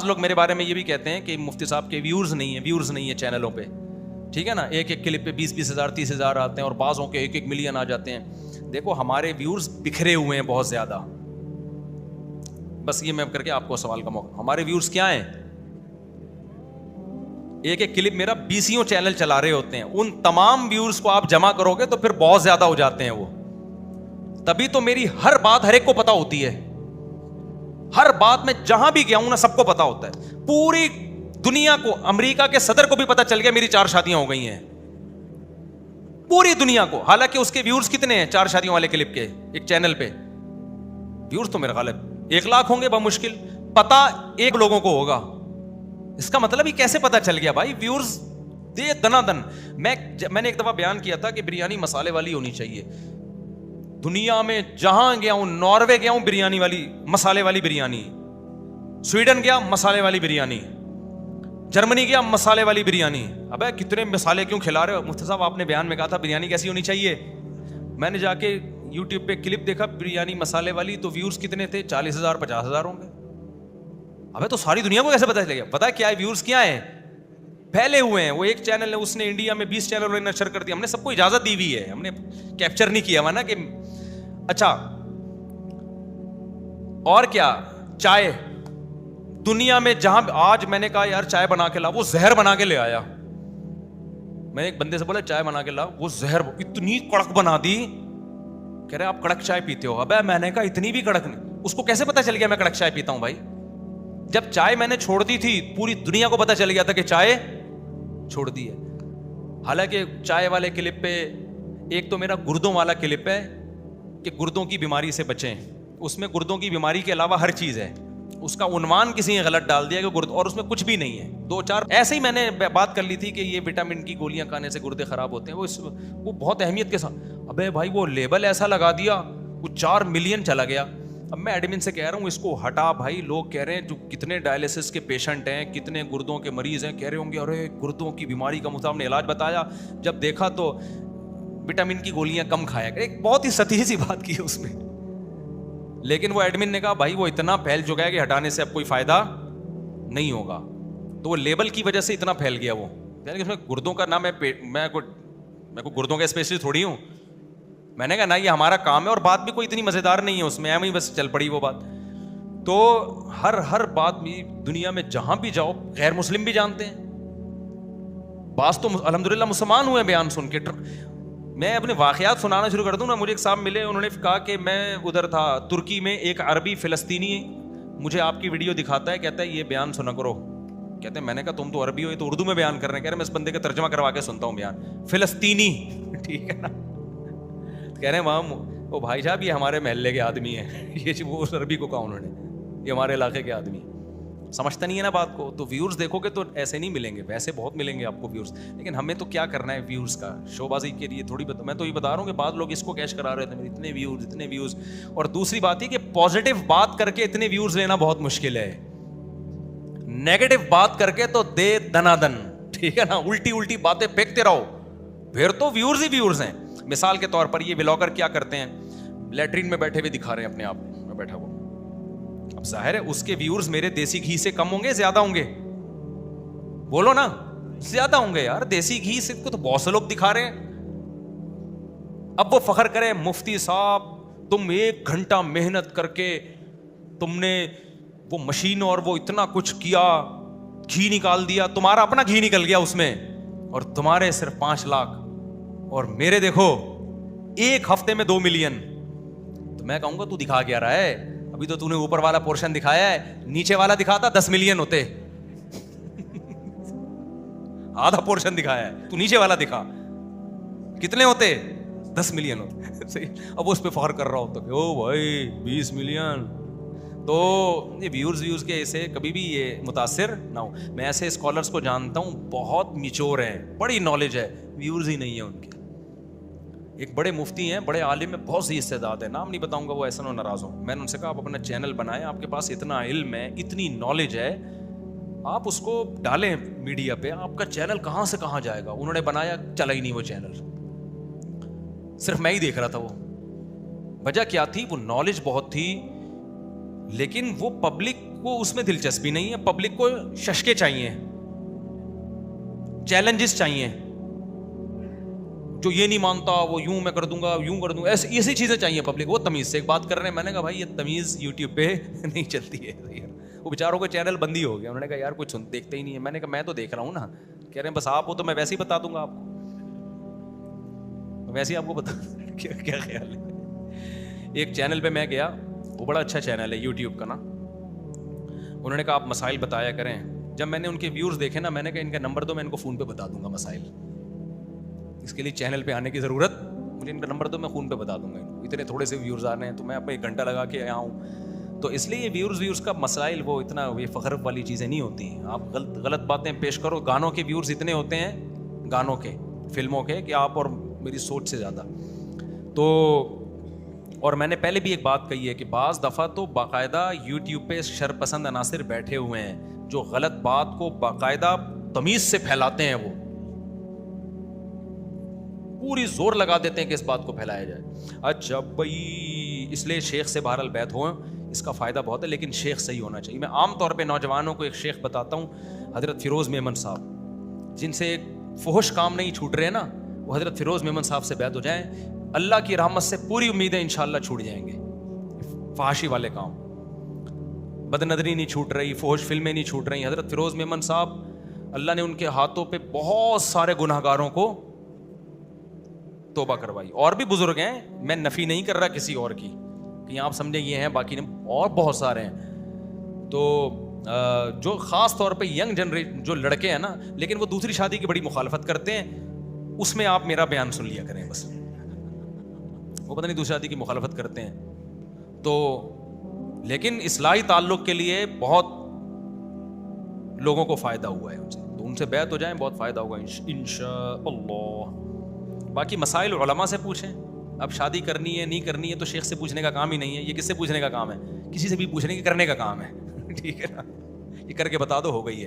لوگ میرے بارے میں یہ بھی کہتے ہیں کہ مفتی صاحب کے ویورز نہیں ہیں چینلوں پہ, ٹھیک ہے نا, ایک ایک کلپ پہ 20 ہزار 30 ہزار آتے ہیں اور بعضوں کے 1 ملین آ جاتے ہیں. دیکھو ہمارے ویورز بکھرے ہوئے ہیں بہت زیادہ. بس یہ میں کر کے آپ کو سوال کا موقع, ہمارے ویورز کیا ہیں؟ ایک ایک کلپ میرا 20 چینل چلا رہے ہوتے ہیں, ان تمام ویورز کو آپ جمع کرو گے تو پھر بہت زیادہ ہو جاتے ہیں وہ. تبھی تو میری ہر بات ہر ایک کو پتا ہوتی ہے, ہر بات میں جہاں بھی گیا ہوں نا سب کو پتا ہوتا ہے. پوری دنیا کو, امریکہ کے صدر کو بھی پتا چل گیا میری 4 شادیاں ہو گئی ہیں, پوری دنیا کو. حالانکہ اس کے ویورز کتنے ہیں 4 شادیوں والے کلپ کے ایک چینل پہ؟ ویورز تو میرے غالب 1 لاکھ ہوں گے بمشکل, پتا 1 لوگوں کو ہوگا. اس کا مطلب یہ کیسے پتا چل گیا بھائی؟ ویورز دے دنا دن. میں نے ایک دفعہ بیان کیا تھا کہ بریانی مسالے والی ہونی چاہیے. دنیا میں جہاں گیا ہوں, ناروے گیا ہوں بریانی والی, مسالے والی بریانی, سویڈن گیا مسالے والی بریانی, جرمنی گیا مسالے والی بریانی. ابے کتنے مسالے کیوں کھلا رہے ہو؟ مفتی صاحب آپ نے بیان میں کہا تھا بریانی کیسی ہونی چاہیے. میں نے جا کے یوٹیوب پہ کلپ دیکھا بریانی مسالے والی, تو ویورز کتنے تھے؟ 40,000 50,000 ہوں گے. ابے تو ساری دنیا کو کیسے پتا چلے گا؟ پتا کیا ہے ویورز کیا ہیں؟ پھیلے ہوئے ہیں. وہ ایک چینل ہے, اس نے انڈیا میں 20 چینل نشر کر دیا. ہم نے سب کو اجازت دی ہوئی ہے, ہم نے کیپچر نہیں کیا ہوا نا کہ اچھا. اور کیا, چائے دنیا میں جہاں آج میں نے کہا یار چائے بنا کے لا, وہ زہر بنا کے لے آیا. میں ایک بندے سے بولا چائے بنا کے لا, وہ زہر اتنی کڑک بنا دی. کہہ رہے آپ کڑک چائے پیتے ہو؟ ابے میں نے کہا اتنی بھی کڑک نہیں. اس کو کیسے پتا چل گیا میں کڑک چائے پیتا ہوں بھائی؟ جب چائے میں نے چھوڑ دی تھی پوری دنیا کو پتا چل گیا تھا کہ چائے چھوڑ دی ہے. حالانکہ چائے والے کلپ پہ ایک تو میرا گردوں والا کلپ ہے کہ گردوں کی بیماری سے بچیں. اس میں گردوں کی بیماری کے علاوہ ہر چیز ہے. اس کا عنوان کسی نے غلط ڈال دیا کہ گرد, اور اس میں کچھ بھی نہیں ہے. 2-4 ایسے ہی میں نے بات کر لی تھی کہ یہ وٹامن کی گولیاں کھانے سے گردے خراب ہوتے ہیں. وہ بہت اہمیت کے ساتھ. ابے بھائی وہ لیبل ایسا لگا دیا, وہ 4 ملین چلا گیا. اب میں ایڈمن سے کہہ رہا ہوں اس کو ہٹا بھائی. لوگ کہہ رہے ہیں جو کتنے ڈائلسس کے پیشنٹ ہیں, کتنے گردوں کے مریض ہیں, کہہ رہے ہوں گے ارے گردوں کی بیماری کا مطابق نے علاج بتایا, جب دیکھا تو وٹامن کی گولیاں کم کھایا کرے. ایک بہت ہی سطحی سی بات کی ہے اس میں. لیکن وہ ایڈمن نے کہا بھائی وہ اتنا پھیل چکا ہے کہ ہٹانے سے اب کوئی فائدہ نہیں ہوگا. تو وہ لیبل کی وجہ سے اتنا پھیل گیا. وہ یعنی اس میں گردوں کا نام ہے, میں کوئی گردوں کا اسپیشلسٹ تھوڑی ہوں. میں نے کہا نا یہ ہمارا کام ہے, اور بات بھی کوئی اتنی مزیدار نہیں ہے اس میں, ہی بس چل پڑی وہ بات. تو ہر بات بھی دنیا میں جہاں بھی جاؤ غیر مسلم بھی جانتے ہیں. بعض تو الحمدللہ مسلمان ہوئے بیان سن کے. میں اپنے واقعات سنانا شروع کر دوں نا. مجھے ایک صاحب ملے, انہوں نے کہا کہ میں ادھر تھا ترکی میں, ایک عربی فلسطینی مجھے آپ کی ویڈیو دکھاتا ہے, کہتا ہے یہ بیان سنا کرو. کہتے ہیں میں نے کہا تم تو عربی ہو, یہ تو اردو میں بیان کر رہے ہیں. کہہ رہے میں اس بندے کا ترجمہ کروا کے سنتا ہوں بیان. فلسطینی, ٹھیک ہے نا. کہہ رہے ہیں وہاں وہ بھائی صاحب یہ ہمارے محلے کے آدمی ہیں. یہ وہ عربی کو کہا انہوں نے, یہ ہمارے علاقے کے آدمی ہیں. سمجھتا نہیں ہے نا بات کو. تو ویورز دیکھو گے تو ایسے نہیں ملیں گے, ویسے بہت ملیں گے آپ کو ویورز. لیکن ہمیں تو کیا کرنا ہے ویورز کا شو بازی کے لیے تھوڑی میں تو یہ بتا رہا ہوں کہ بعض لوگ اس کو کیش کرا رہے تھے اتنے ویوز. اور دوسری بات یہ کہ پازیٹیو بات کر کے اتنے ویورز لینا بہت مشکل ہے. نیگیٹو بات کر کے تو دے دنا دن, ٹھیک ہے نا. الٹی باتیں پھینکتے رہو, پھر تو ویورز ہی ویورز ہیں. مثال کے طور پر یہ ولاگر کیا کرتے ہیں, لیٹرین میں بیٹھے ہوئے دکھا رہے ہیں اپنے آپ میں بیٹھا ہوا. اب ظاہر ہے اس کے ویورز میرے دیسی گھی سے کم ہوں گے زیادہ ہوں گے؟ بولو نا, زیادہ ہوں گے یار. دیسی گھی سے کو تو بہت سے لوگ دکھا رہے ہیں. اب وہ فخر کرے مفتی صاحب تم 1 گھنٹہ محنت کر کے تم نے وہ مشین اور وہ اتنا کچھ کیا, گھی نکال دیا, تمہارا اپنا گھی نکل گیا اس میں, اور تمہارے صرف 5 لاکھ, اور میرے دیکھو 1 ہفتے میں 2 ملین. تو میں کہوں گا تو دکھا کیا رہا ہے؟ ابھی تو نے اوپر والا پورشن دکھایا ہے, نیچے والا دکھاتا 10 ملین ہوتے. آدھا پورشن دکھایا ہے, تو نیچے والا دکھا کتنے ہوتے؟ 10 ملین ہوتے. اب اس پہ فخر کر رہا ہوتا کہ او بھائی 20 ملین. تو یہ ویورز کے ایسے کبھی بھی یہ متاثر نہ ہو. میں ایسے اسکالرس کو جانتا ہوں بہت میچور ہیں, بڑی نالج ہے, ویورز ہی نہیں ہے ان کے. ایک بڑے مفتی ہیں, بڑے عالم ہیں, بہت سی استعداد ہے, نام نہیں بتاؤں گا وہ ایسا نہ ناراض ہو. میں نے ان سے کہا آپ اپنا چینل بنائیں, آپ کے پاس اتنا علم ہے, اتنی نالج ہے, آپ اس کو ڈالیں میڈیا پہ, آپ کا چینل کہاں سے کہاں جائے گا. انہوں نے بنایا, چلا ہی نہیں وہ چینل, صرف میں ہی دیکھ رہا تھا. وہ وجہ کیا تھی؟ وہ نالج بہت تھی, لیکن وہ پبلک کو اس میں دلچسپی نہیں ہے, پبلک کو ششکے چاہیے, چیلنجز چاہیے, جو یہ نہیں مانتا وہ یوں میں کر دوں گا, یوں کر دوں گا, ایسی چیزیں چاہیے پبلک. وہ تمیز سے ایک بات کر رہے ہیں, میں نے کہا بھائی یہ تمیز یوٹیوب پہ نہیں چلتی ہے. وہ بیچاروں کا چینل بند ہی ہو گیا, انہوں نے کہا یار کچھ دیکھتے ہی نہیں ہے. میں نے کہا میں تو دیکھ رہا ہوں نا. کہہ رہے ہیں بس آپ ہو تو میں ویسے ہی بتا دوں گا آپ کو, ویسے ہی آپ کو بتا کیا خیال ہے. ایک چینل پہ میں گیا, وہ بڑا اچھا چینل ہے یوٹیوب کا نا, انہوں نے کہا آپ مسائل بتایا کریں. جب میں نے ان کے ویورز دیکھے نا, میں نے کہا ان کا نمبر دو, میں ان کو فون پہ بتا دوں گا مسائل. اس کے لیے چینل پہ آنے کی ضرورت, مجھے ان کا نمبر دو, میں فون پہ بتا دوں گا. اتنے تھوڑے سے ویورز آ رہے ہیں تو میں آپ 1 گھنٹہ لگا کے آیا ہوں. تو اس لیے یہ ویورز کا مسائل وہ اتنا یہ فخر والی چیزیں نہیں ہوتی ہیں. آپ غلط باتیں پیش کرو. گانوں کے ویورز اتنے ہوتے ہیں, گانوں کے, فلموں کے, کہ آپ اور میری سوچ سے زیادہ. تو اور میں نے پہلے بھی ایک بات کہی ہے کہ بعض دفعہ تو باقاعدہ یوٹیوب پہ شرپسند عناصر بیٹھے ہوئے ہیں جو غلط بات کو باقاعدہ تمیز سے پھیلاتے ہیں. وہ پوری زور لگا دیتے ہیں کہ اس بات کو پھیلایا جائے. اچھا بھائی, اس لیے شیخ سے بہرحال بیعت ہو, اس کا فائدہ بہت ہے, لیکن شیخ صحیح ہونا چاہیے. میں عام طور پہ نوجوانوں کو ایک شیخ بتاتا ہوں, حضرت فیروز میمن صاحب, جن سے ایک فحش کام نہیں چھوٹ رہے نا, وہ حضرت فیروز میمن صاحب سے بیعت ہو جائیں. اللہ کی رحمت سے پوری امیدیں انشاءاللہ چھوٹ جائیں گے. فحاشی والے کام, بد نظری نہیں چھوٹ رہی, فحش فلمیں نہیں چھوٹ رہی. حضرت فیروز میمن صاحب, اللہ نے ان کے ہاتھوں پہ بہت سارے گناہ گاروں کو توبہ کروائی. اور بھی بزرگ ہیں, میں نفی نہیں کر رہا کسی اور کی, کہ آپ سمجھیں یہ ہیں باقی نہیں, اور بہت سارے ہیں. تو جو خاص طور پہ ینگ جنریشن جو لڑکے ہیں نا, لیکن وہ دوسری شادی کی بڑی مخالفت کرتے ہیں, اس میں آپ میرا بیان سن لیا کریں بس. وہ پتہ نہیں دوسری شادی کی مخالفت کرتے ہیں تو, لیکن اصلاحی تعلق کے لیے بہت لوگوں کو فائدہ ہوا ہے ان سے, تو ان سے بیعت ہو جائیں, بہت فائدہ ہوگا انشاءاللہ. باقی مسائل علماء سے پوچھیں. اب شادی کرنی ہے نہیں کرنی ہے تو شیخ سے پوچھنے کا کام ہی نہیں ہے. یہ کس سے پوچھنے کا کام ہے؟ کسی سے بھی پوچھنے کے کرنے کا کام ہے. ٹھیک ہے نا, یہ کر کے بتا دو, ہو گئی ہے.